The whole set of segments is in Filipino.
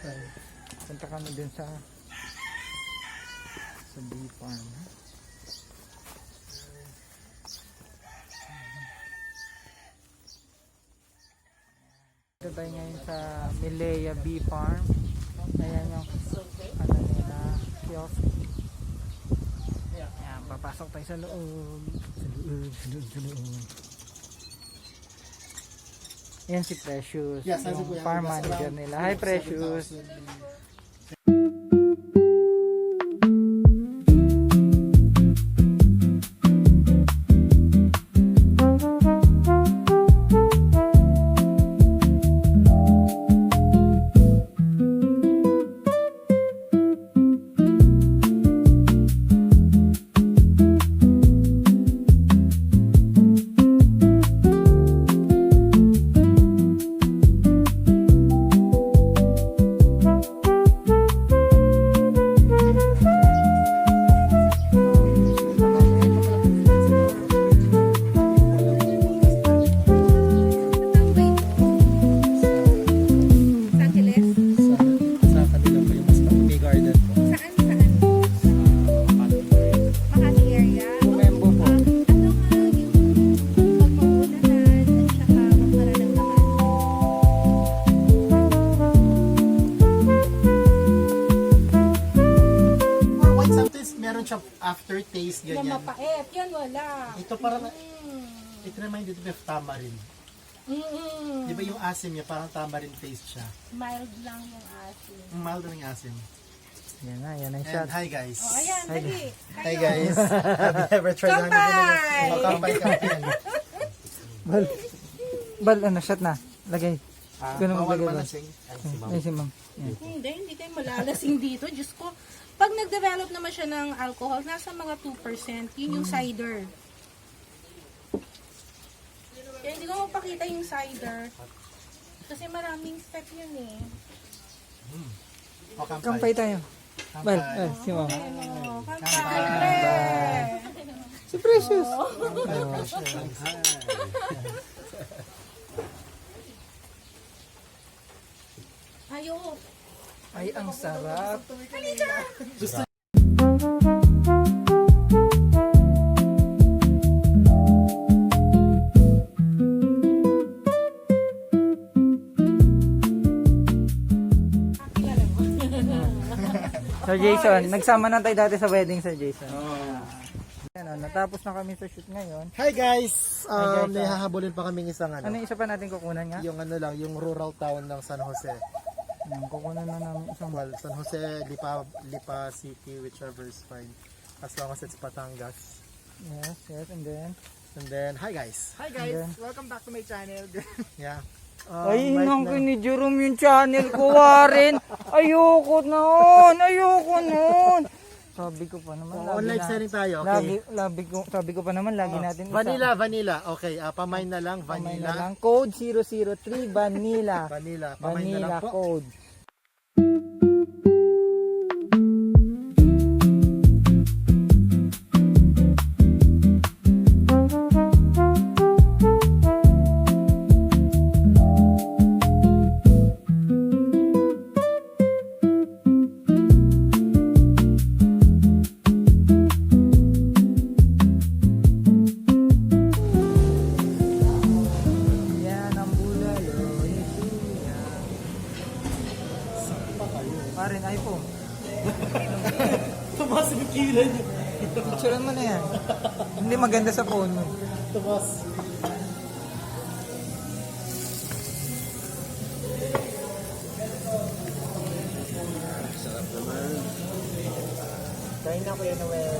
Punta kami dun sa bee farm. Ito tayo ngayon sa Milea Bee Farm. Ayan yung ano nila, kiosk. Ayan, papasok tayo sa loob. Sa loob. Ayan si Precious, yung farm manager nila. Hi Precious! Aftertaste, ganyan. Na mapait, yan wala. Ito parang, ito naman dito may tamarind. Di ba yung asim niya, parang tamarind taste siya. Mild lang yung asin. Mild lang yung asim. Yan na, yan ang And shot. hi guys. Oh, ayan, dali. Hi guys. Have you ever tried Kampay! Kampay, kampay. Bal, ano, shot na. Lagay. Ganun Bawal maglagay. malasing. Ay, si Ma'am. Yan. Hindi kayo malalasing dito. Diyos ko, pag nag-develop naman siya ng alcohol, nasa mga 2%, yun yung cider. Kaya hindi ko mapakita yung cider. Kasi maraming step yun eh. O kampay. Kampay tayo. Bal, si Ma'am. Ano, kampay! Si Precious. Ayoko. Ay, ang sarap. Sir Jason, nagsama na tayo dati sa wedding, Sir Jason. Ano, natapos na kami sa shoot ngayon. Hi guys! Hi, guys. May hahabulin pa kaming isang Ano yung isa pa natin kukunan nga? yung ano lang, yung rural town ng San Jose. Kukunan na namin isang Well, San Jose, Lipa City, whichever is fine. As long as it's Batangas. Yes, and then, hi guys! Hi guys, Yeah. welcome back to my channel. Yeah. ay, right hinangkin now- ni Jerome yung channel ko, Warren. Ayoko nun. Sabi ko pa naman. lagi Online na- selling tayo, okay? Sabi ko pa naman, lagi natin Vanilla. Okay, pamain na lang, Pamay na vanilla. lang. Code 003, vanilla. Vanilla, pamain na lang Vanilla po. code. Yan ang bulalo ni Tia. Parin, iPhone. Tumas yung kilay niyo. Picturean mo na yan. Hindi maganda sa phone mo. Tumas. Sarap naman. Kain na Kuya Noel.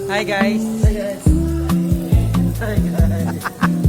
Hi guys. Hi guys. Hi guys.